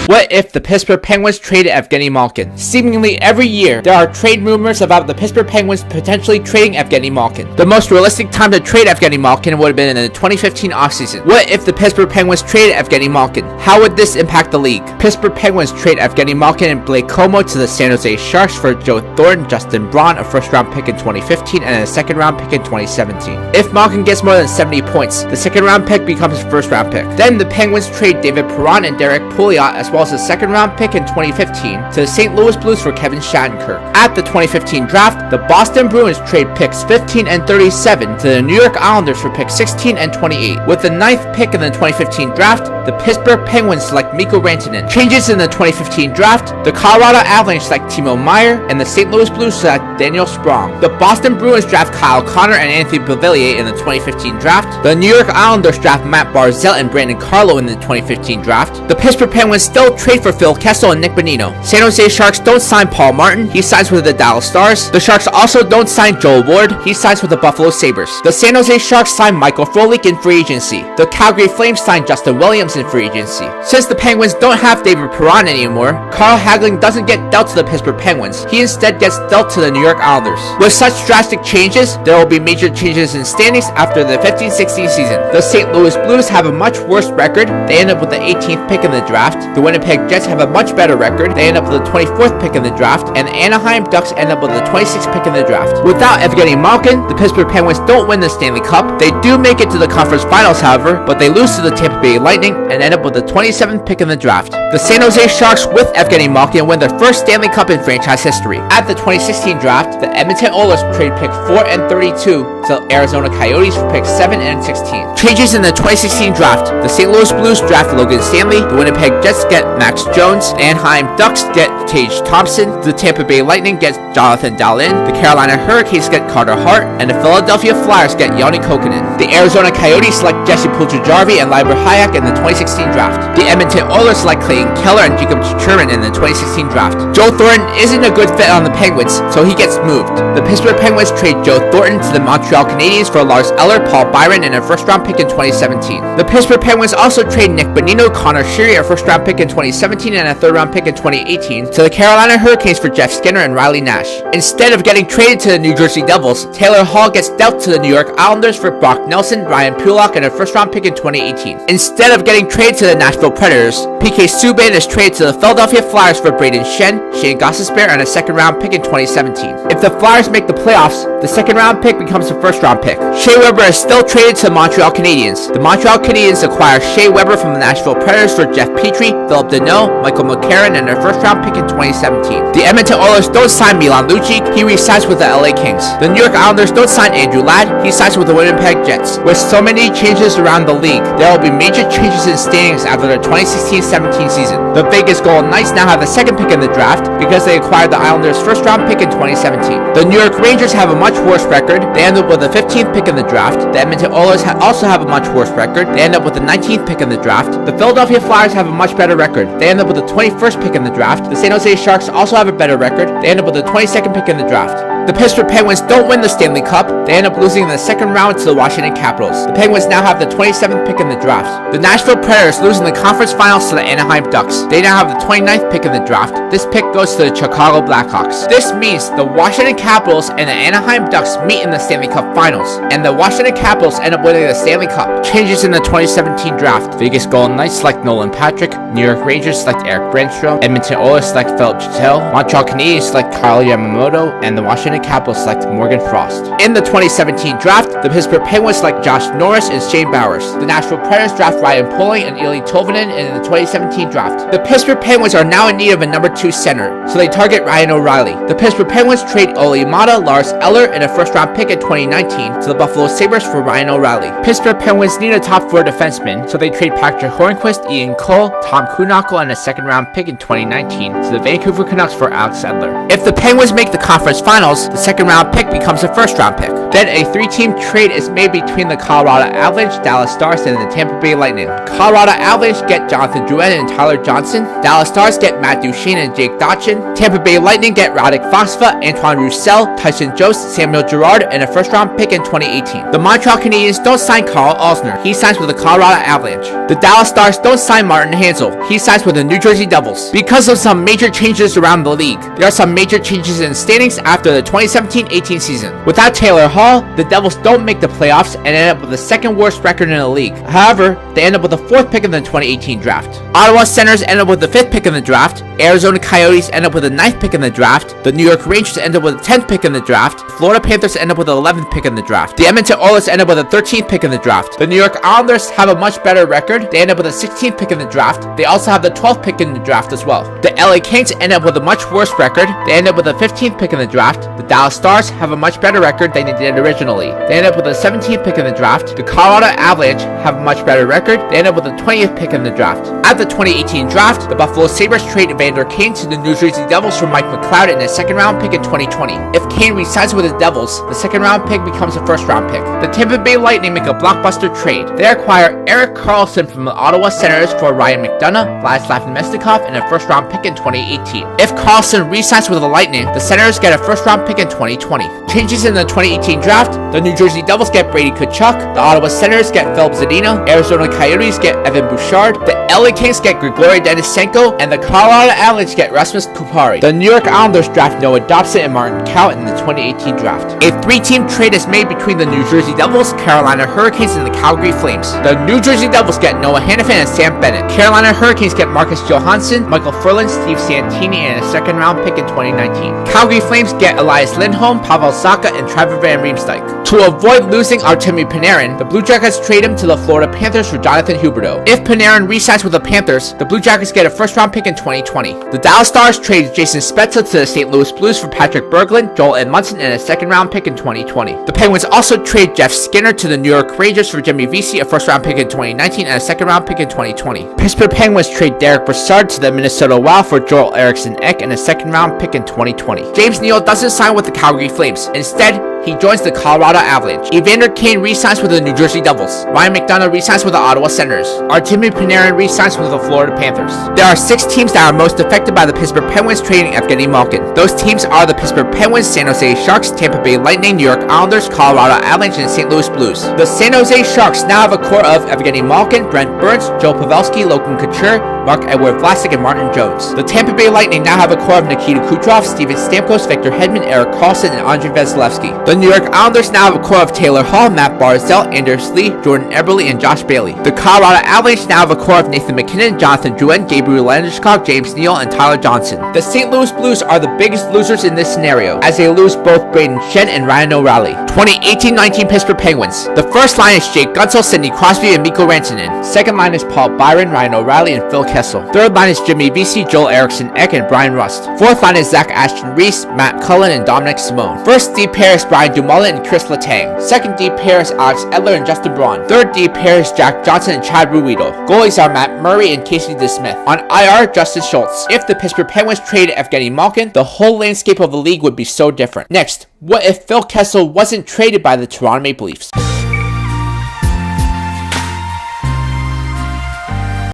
What if the Pittsburgh Penguins traded Evgeni Malkin? Seemingly every year, there are trade rumors about the Pittsburgh Penguins potentially trading Evgeni Malkin. The most realistic time to trade Evgeni Malkin would have been in the 2015 offseason. What if the Pittsburgh Penguins traded Evgeni Malkin? How would this impact the league? Pittsburgh Penguins trade Evgeni Malkin and Blake Como to the San Jose Sharks for Joe Thornton, Justin Braun, a first-round pick in 2015, and a second-round pick in 2017. If Malkin gets more than 70 points, the second-round pick becomes his first-round pick. Then the Penguins trade David Perron and Derek Pouliot, as well as a second-round pick in 2015, to the St. Louis Blues for Kevin Shattenkirk. At the 2015 draft, the Boston Bruins trade picks 15 and 37 to the New York Islanders for picks 16 and 28. With the 9th pick in the 2015 draft, the Pittsburgh Penguins select Mikko Rantanen. Changes in the 2015 draft, the Colorado Avalanche select Timo Meier, and the St. Louis Blues select Daniel Sprong. The Boston Bruins draft Kyle Connor and Anthony Beauvillier in the 2015 draft. The New York Islanders draft Matt Barzal and Brandon Carlo in the 2015 draft. The Pittsburgh Penguins still trade for Phil Kessel and Nick Bonino. San Jose Sharks don't sign Paul Martin, he signs with the Dallas Stars. The Sharks also don't sign Joel Ward, he signs with the Buffalo Sabres. The San Jose Sharks sign Michael Frolik in free agency. The Calgary Flames sign Justin Williams in free agency. Since the Penguins don't have David Perron anymore, Carl Hagelin doesn't get dealt to the Pittsburgh Penguins. He instead gets dealt to the New York Islanders. With such drastic changes, there will be major changes in standings after the 15-16 season. The St. Louis Blues have a much worse record. They end up with the 18th pick in the draft. The Winnipeg Jets have a much better record. They end up with the 24th pick in the draft. And the Anaheim Ducks end up with the 26th pick in the draft. Without Evgeni Malkin, the Pittsburgh Penguins don't win the Stanley Cup. They do make it to the conference finals, however, but they lose to the Tampa Bay Lightning and end up with the 27th pick in the draft. The San Jose Sharks with Evgeni Malkin win their first Stanley Cup in franchise history. At the 2016 draft, the Edmonton Oilers trade pick 4 and 32 to Arizona Coyotes for picks 7 and 16. Changes in the 2016 draft, the St. Louis Blues draft Logan Stanley, the Winnipeg Jets get Max Jones, the Anaheim Ducks get Tage Thompson, the Tampa Bay Lightning gets Jonathan Dahlen, the Carolina Hurricanes get Carter Hart, and the Philadelphia Flyers get Joni Kokkonen. The Arizona Coyotes select Jesse Puljujarvi and Libor Hajek in the 2016 draft. The Edmonton Oilers select Clayton Keller and Jacob Chichurman in the 2016 draft. Joe Thornton isn't a good fit on the Penguins, so he gets moved. The Pittsburgh Penguins trade Joe Thornton to the Montreal Canadiens for Lars Eller, Paul Byron, and a first-round pick in 2017. The Pittsburgh Penguins also trade Nick Bonino, Connor Sheary, a first-round pick in 2017 and a third-round pick in 2018 to the Carolina Hurricanes for Jeff Skinner and Riley Nash. Instead of getting traded to the New Jersey Devils, Taylor Hall gets dealt to the New York Islanders for Brock Nelson, Ryan Pulock, and a first-round pick in 2018. Instead of getting traded to the Nashville Predators, PK Subban is traded to the Philadelphia Flyers for Braden Shen, Shane Gostisbehere, and a second-round pick in 2017. If the Flyers make the playoffs, the second-round pick becomes the first-round pick. Shea Weber is still traded to the Montreal Canadiens. The Montreal Canadiens acquire Shea Weber from the Nashville Predators for Jeff Petrie, Philip Deneau, Michael McCarron, and their first-round pick in 2017. The Edmonton Oilers don't sign Milan Lucic, he re-signs with the LA Kings. The New York Islanders don't sign Andrew Ladd, he signs with the Winnipeg Jets. With so many changes around the league, there will be major changes in standings after the 2016-17 season. The Vegas Golden Knights now have the second pick in the draft because they acquired the Islanders' first-round pick in 2017. The New York Rangers have a much worse record. They end up with the 15th pick in the draft. The Edmonton Oilers also have a much worse record. They end up with the 19th pick in the draft. The Philadelphia Flyers have a much better record. They end up with the 21st pick in the draft. The San Jose Sharks also have a better record. They end up with the 22nd pick in the draft. The Pittsburgh Penguins don't win the Stanley Cup. They end up losing in the second round to the Washington Capitals. The Penguins now have the 27th pick in the draft. The Nashville Predators lose in the conference finals to the Anaheim Ducks. They now have the 29th pick in the draft. This pick goes to the Chicago Blackhawks. This means the Washington Capitals and the Anaheim Ducks meet in the Stanley Cup finals, and the Washington Capitals end up winning the Stanley Cup. Changes in the 2017 draft. Vegas Golden Knights select Nolan Patrick. New York Rangers select Eric Brandstrom. Edmonton Oilers select Philip Chatel. Montreal Canadiens select Kyle Yamamoto, and the Washington Capitals select Morgan Frost. In the 2017 draft, the Pittsburgh Penguins select Josh Norris and Shane Bowers. The Nashville Predators draft Ryan Poehling and Eli Tolvanen in the 2017 draft. The Pittsburgh Penguins are now in need of a number 2 center, so they target Ryan O'Reilly. The Pittsburgh Penguins trade Olli Maatta, Lars Eller, and a first-round pick in 2019 to the Buffalo Sabres for Ryan O'Reilly. Pittsburgh Penguins need a top 4 defenseman, so they trade Patrick Hornquist, Ian Cole, Tom Kuhnhackl, and a second-round pick in 2019 to the Vancouver Canucks for Alex Edler. If the Penguins make the conference finals, the second-round pick becomes a first-round pick. Then a 3-team trade is made between the Colorado Avalanche, Dallas Stars, and the Tampa Bay Lightning. Colorado Avalanche get Jonathan Drouin and Tyler Johnson. Dallas Stars get Matt Duchene and Jake Dotchin. Tampa Bay Lightning get Radek Fosfa, Antoine Roussel, Tyson Jost, Samuel Girard, and a first-round pick in 2018. The Montreal Canadiens don't sign Carl Osner. He signs with the Colorado Avalanche. The Dallas Stars don't sign Martin Hansel. He signs with the New Jersey Devils. Because of some major changes around the league, there are some major changes in standings after the 2017-18 season. Without Taylor Hall, the Devils don't make the playoffs and end up with the second worst record in the league. However, they end up with the 4th pick in the 2018 draft. Ottawa Senators end up with the 5th pick in the draft. Arizona Coyotes end up with the 9th pick in the draft. The New York Rangers end up with the 10th pick in the draft. Florida Panthers end up with the 11th pick in the draft. The Edmonton Oilers end up with the 13th pick in the draft. The New York Islanders have a much better record. They end up with the 16th pick in the draft. They also have the 12th pick in the draft as well. The LA Kings end up with a much worse record. They end up with the 15th pick in the draft. The Dallas Stars have a much better record than they did originally. They end up with the 17th pick in the draft. The Colorado Avalanche have a much better record. They end up with the 20th pick in the draft. At the 2018 draft, the Buffalo Sabres trade Evander Kane to the New Jersey Devils for Mike McLeod and a 2nd-round pick in 2020. If Kane resigns with the Devils, the 2nd-round pick becomes a 1st-round pick. The Tampa Bay Lightning make a blockbuster trade. They acquire Erik Karlsson from the Ottawa Senators for Ryan McDonough, Vladislav Namestnikov, and a 1st-round pick in 2018. If Karlsson resigns with the Lightning, the Senators get a 1st-round pick in 2020. Changes in the 2018 draft, the New Jersey Devils get Brady Tkachuk, the Ottawa Senators get Philip Zadina, Arizona Coyotes get Evan Bouchard, the LA Kings get Grigory Denisenko, and the Colorado Avalanche get Rasmus Kupari. The New York Islanders draft Noah Dobson and Martin Kaut in the 2018 draft. A 3-team trade is made between the New Jersey Devils, Carolina Hurricanes, and the Calgary Flames. The New Jersey Devils get Noah Hannafin and Sam Bennett. Carolina Hurricanes get Marcus Johansson, Michael Furlan, Steve Santini, and a 2nd-round pick in 2019. Calgary Flames get Elias Lindholm, Pavel Zacha, and Trevor Van Riemsdyk. To avoid losing Artemi Panarin, the Blue Jackets trade him to the Florida Panthers for Jonathan Huberdeau. If Panarin resigns with the Panthers, the Blue Jackets get a 1st-round pick in 2020. The Dallas Stars trade Jason Spezza to the St. Louis Blues for Patrick Berglund, Joel Edmundson, and a 2nd-round pick in 2020. The Penguins also trade Jeff Skinner to the New York Rangers for Jimmy Vesey, a 1st-round pick in 2019, and a 2nd-round pick in 2020. Pittsburgh Penguins trade Derek Brassard to the Minnesota Wild for Joel Eriksson Ek and a 2nd-round pick in 2020. James Neal doesn't sign with the Calgary Flames. Instead, he joins the Colorado Avalanche. Evander Kane re-signs with the New Jersey Devils. Ryan McDonough re-signs with the Ottawa Senators. Artemi Panarin re-signs with the Florida Panthers. There are 6 teams that are most affected by the Pittsburgh Penguins trading Evgeni Malkin. Those teams are the Pittsburgh Penguins, San Jose Sharks, Tampa Bay Lightning, New York Islanders, Colorado Avalanche, and St. Louis Blues. The San Jose Sharks now have a core of Evgeni Malkin, Brent Burns, Joe Pavelski, Logan Couture, Mark-Edouard Vlasic, and Martin Jones. The Tampa Bay Lightning now have a core of Nikita Kucherov, Steven Stamkos, Victor Hedman, Erik Karlsson, and Andrei Vasilevsky. The New York Islanders now have a core of Taylor Hall, Matt Barzal, Anders Lee, Jordan Eberle, and Josh Bailey. The Colorado Avalanche now have a core of Nathan MacKinnon, Jonathan Drouin, Gabriel Landeskog, James Neal, and Tyler Johnson. The St. Louis Blues are the biggest losers in this scenario, as they lose both Braden Shen and Ryan O'Reilly. 2018-19 Pittsburgh Penguins. The first line is J.Guentzel-S.Crosby-M.Rantanen and Mikko Rantanen. Second line is Paul Byron, Ryan O'Reilly, and Phil Kessel. Third line is Jimmy Vesey, Joel-Eriksson Ek, and Brian Rust. Fourth line is Z.Aston Reese-M.Cullen-D.Simon, Matt Cullen, and Dominic Simone. First D pair is Brian Dumoulin and K.Letang. Second D pair is A.Edler and Justin Braun. Third D pair is Jack Johnson and Chad Ruhwedel. Goalies are Matt Murray and C.DeSmith. On IR, Justin Schultz. If the Pittsburgh Penguins traded Evgeni Malkin, the whole landscape of the league would be so different. Next, what if Phil Kessel wasn't traded by the Toronto Maple Leafs?